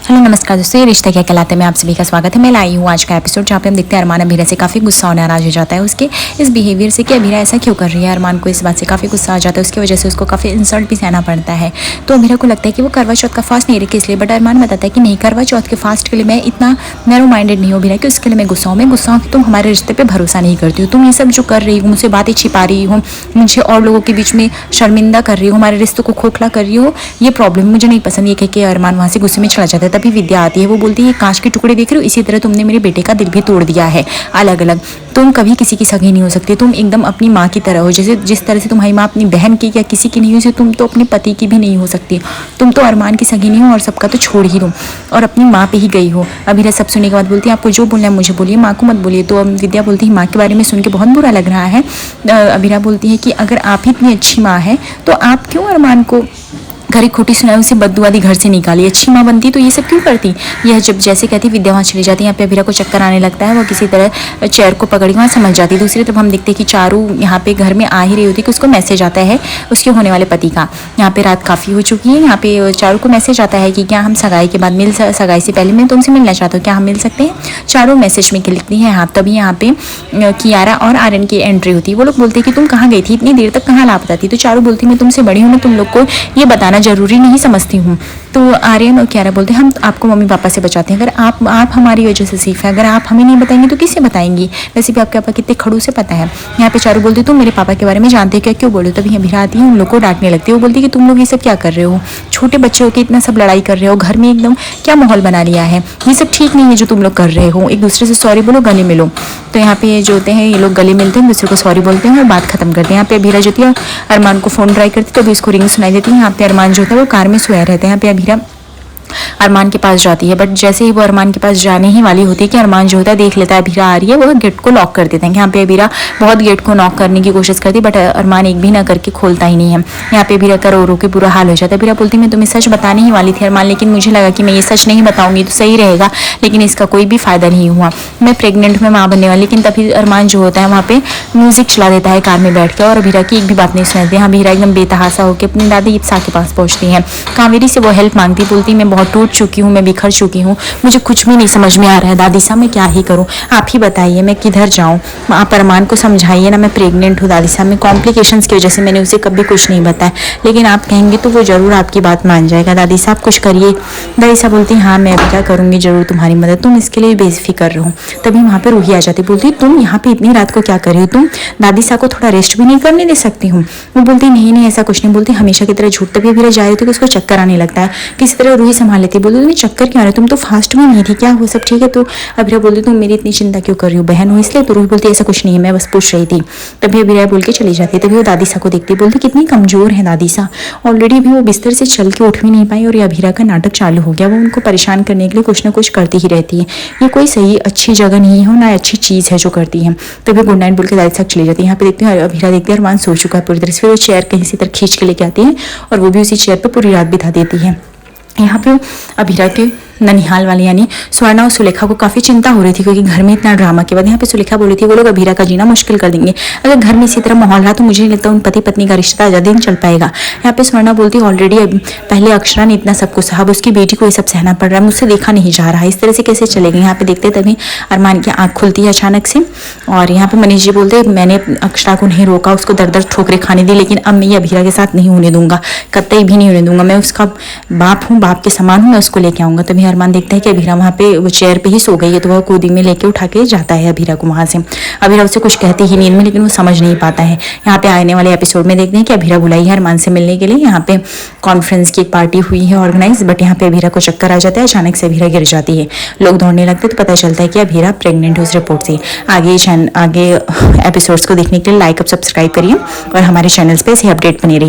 Hello नमस्कार दोस्तों, ये रिश्ता क्या कहलाता है में आप सभी का स्वागत है। मैं लाई हूँ आज का एपिसोड जहाँ पे हम देखते हैं अरमान अभीरा से काफ़ी गुस्सा और नाराज हो जाता है उसके इस बिहेवियर से कि अभीरा ऐसा क्यों कर रही है। अरमान को इस बात से काफ़ी गुस्सा आ जाता है, उसकी वजह से उसको काफ़ी इंसल्ट भी सहना पड़ता है। तो अभीरा को लगता है कि वो करवा चौथ का फास्ट नहीं रखे इसलिए, बट अरमान बताता है कि नहीं, करवा चौथ के फास्ट के लिए मैं इतना नैरो माइंडेड नहीं हूँ अभीरा कि उसके लिए मैं गुस्सा हूँ कि तुम हमारे रिश्ते पर भरोसा नहीं करती हो, तुम ये सब जो कर रही हो, मुझसे बातें छिपा रही हो, मुझे और लोगों के बीच में शर्मिंदा कर रही हो, हमारे रिश्तों को खोखला कर रही हो, ये प्रॉब्लम मुझे नहीं पसंद। ये कह के अरमान वहाँ से गुस्से में चला जाता है। तभी विद्या आती है, वो बोलती है कांच के टुकड़े देख रहे हो, इसी तरह तुमने मेरे बेटे का दिल भी तोड़ दिया है। अलग अलग तुम कभी किसी की सगी नहीं हो सकती, तुम एकदम अपनी माँ की तरह हो। जैसे जिस तरह से तुम्हारी माँ अपनी बहन की या किसी की नहीं हो, तुम तो अपने पति की भी नहीं हो सकती। तुम तो अरमान की सगी नहीं हो और सबका तो छोड़ ही दो और अपनी माँ पे ही गई हो। अभीरा सब सुनने के बाद बोलती है आपको जो बोलना है मुझे बोलिए, माँ को मत बोलिए। तो विद्या बोलती है माँ के बारे में सुन के बहुत बुरा लग रहा है। अभीरा बोलती है कि अगर आप ही इतनी अच्छी माँ है तो आप क्यों अरमान को घर खोटी सुनाई, उसे बददुआ दी घर से निकाली। अच्छी माँ बनती तो ये सब क्यों करती। यह जब जैसे कहती विद्या वहाँ चली जाती है, यहाँ पे अभीरा को चक्कर आने लगता है, वो किसी तरह चेयर को पकड़ी वहाँ समझ जाती है। दूसरी तरफ हम देखते हैं कि चारू यहाँ पे घर में आ ही रही होती है कि उसको मैसेज आता है उसके होने वाले पति का। यहाँ पे रात काफ़ी हो चुकी है, यहाँ पे चारू को मैसेज आता है कि क्या हम सगाई के बाद सगाई से पहले मैं तुमसे मिलना चाहता हूँ, क्या हम मिल सकते हैं। चारू मैसेज में लिखती है हाँ। तभी यहाँ पे कियारा और आर्यन की एंट्री होती है। वो लोग बोलते हैं कि तुम कहाँ गई थी, इतनी देर तक कहाँ लापता थी। तो चारू बोलती मैं तुमसे बड़ी हूँ, मैं तुम लोग को ये बताना जरूरी नहीं समझती हूँ। तो आर्यन और कियारा बोलते हैं हम आपको मम्मी पापा से बचाते हैं, अगर आप हमारी वजह से सीख है, अगर आप हमें नहीं बताएंगे तो किससे बताएंगी। वैसे भी आपके पापा कितने खड़ू से पता है। यहाँ पे चारू बोलती तुम मेरे पापा के बारे में जानते क्या, क्यों बोलो। तभी अभीरा आती है, उन लोग को डांटने लगती है। वो बोलती है कि तुम लोग ये सब क्या कर रहे हो, छोटे बच्चे हो के इतना सब लड़ाई कर रहे हो, घर में एकदम क्या माहौल बना लिया है, ये सब ठीक नहीं है जो तुम लोग कर रहे हो। एक दूसरे से सॉरी बोलो, गले मिलो। तो यहाँ पे जो होते हैं ये लोग गले मिलते हैं, दूसरे को सॉरी बोलते हैं और बात खत्म करते हैं। यहाँ पे अभीरा जो थी अरमान को फोन ट्राई करती तो अभी उसको रिंग सुनाई देती है। यहाँ पे अरमान जो था वो कार में सोया रहता है। यहाँ पे अभीरा अरमान के पास जाती है, बट जैसे ही वो अरमान के पास जाने ही वाली होती है कि अरमान जो होता है देख लेता है अभीरा आ रही है, वो गेट को लॉक कर देते हैं। यहाँ पे अभीरा बहुत गेट को नॉक करने की कोशिश करती है, बट अरमान एक भी ना करके खोलता ही नहीं है। यहाँ पे अभीरा का रो रो के बुरा हाल हो जाता है। अभीरा बोलती मैं तुम्हें सच बताने ही वाली थी अरमान, लेकिन मुझे लगा कि मैं ये सच नहीं बताऊंगी तो सही रहेगा, लेकिन इसका कोई भी फायदा नहीं हुआ। मैं प्रेग्नेंट में माँ बनने वाली। लेकिन तभी अरमान जो होता है वहाँ पे म्यूजिक चला देता है कार में बैठ के और अभीरा की एक भी बात नहीं सुनते हैं। अभीरा एकदम बेतहासा होकर अपनी दादी इप्सा के पास पहुँचती है। कावेरी से वो हेल्प मांगती, बोलती मैं बहुत टूट चुकी हूँ, मैं बिखर चुकी हूँ, मुझे कुछ भी नहीं समझ में आ रहा है दादी साहब, मैं क्या ही करूँ, आप ही बताइए मैं किधर जाऊँ। आप अरमान को समझाइए ना, मैं प्रेग्नेंट हूँ दादी साहब, मैं कॉम्प्लिकेशंस की वजह से मैंने उसे कभी कुछ नहीं बताया, लेकिन आप कहेंगे तो वो जरूर आपकी बात मान जाएगा। दादी साहब कुछ करिए। दादी साहब बोलती हाँ मैं अभी क्या करूँगी, जरूर तुम्हारी मदद, तुम इसके लिए बेफिक्र रहो। तभी वहाँ पर रूही आ जाती, बोलती तुम यहाँ पे इतनी रात को क्या कर रही हो, तुम दादी साहब को थोड़ा रेस्ट भी नहीं करने दे सकती हूँ। वो बोलती नहीं नहीं ऐसा कुछ नहीं, बोलती हमेशा की तरह झूठ। तभी अभी जा रही थी कि उसको चक्कर आने लगता है, किसी तरह रूही संभाल लेती, बोलती तुम्हें चक्कर क्यों आ रहा है, तुम तो फास्ट में नहीं थी क्या, वो सब ठीक है। तो अभीरा बोलती तुम मेरी इतनी चिंता क्यों कर रही हो, बहन हो इसलिए। तो रूही बोलती ऐसा कुछ नहीं है, मैं बस पूछ रही थी। तभी अभीरा बोल के चली जाती है। तभी वो दादी सा को देखती, बोलती कितनी कमजोर है दादी सा, ऑलरेडी भी वो बिस्तर से चल के उठ भी नहीं पाई और ये अभीरा का नाटक चालू हो गया। वो उनको परेशान करने के लिए कुछ ना कुछ करती ही रहती है। ये कोई सही अच्छी जगह नहीं है, ना अच्छी चीज़ है जो करती है। तभी गुड नाइट बोल के दादी साहब चली जाती है। यहाँ पे देखती है अभीरा देखती है अरमान सो चुका है पूरी तरह से। फिर वो चेयर कहीं से तरह खींच के लेके आती है और वो भी उसी चेयर पर पूरी रात बिता देती है। यहाँ पे अभीरा के ननिहाल वाली यानी स्वर्णा और सुलेखा को काफ़ी चिंता हो रही थी, क्योंकि घर में इतना ड्रामा के बाद यहाँ पे सुलेखा बोल रही थी वो लोग अभीरा का जीना मुश्किल कर देंगे। अगर घर में इसी तरह माहौल रहा तो मुझे नहीं लगता उन पति पत्नी का रिश्ता ज़्यादा दिन चल पाएगा। यहाँ पे स्वर्णा बोलती ऑलरेडी पहले अक्षरा ने इतना सब कुछ सहा, उसकी बेटी को ये सब सहना पड़ रहा है, मुझसे देखा नहीं जा रहा है, इस तरह से कैसे चलेगा। यहाँ पे देखते तभी अरमान की आँख खुलती है अचानक से और यहाँ पे मनीष जी बोलते मैंने अक्षरा को नहीं रोका, उसको दर दर ठोकरें खाने दी, लेकिन अब मैं ये अभीरा के साथ नहीं होने दूंगा, कतई भी नहीं होने दूंगा। मैं उसका बाप हूँ, बाप के समान हूँ, मैं उसको लेके आऊंगा। तभी अरमान देखता है कि अभीरा वहाँ पे वो चेयर पे ही सो गई है, तो वह गोदी में लेके उठा के जाता है अभीरा को वहाँ से। अभीरा उससे कुछ कहती ही नींद में, लेकिन वो समझ नहीं पाता है। यहाँ पे आने वाले एपिसोड में देखते हैं कि अभीरा बुलाई है अरमान से मिलने के लिए। यहाँ पे कॉन्फ्रेंस की एक पार्टी हुई है ऑर्गेनाइज, बट यहाँ पे अभीरा को चक्कर आ जाता है, अचानक से अभीरा गिर जाती है। लोग दौड़ने लगते तो पता चलता है कि अभीरा प्रेग्नेंट है उस रिपोर्ट से। आगे एपिसोड्स को देखने के लिए लाइक और सब्सक्राइब करिए और हमारे चैनल्स पे ऐसे अपडेट बने रहिए।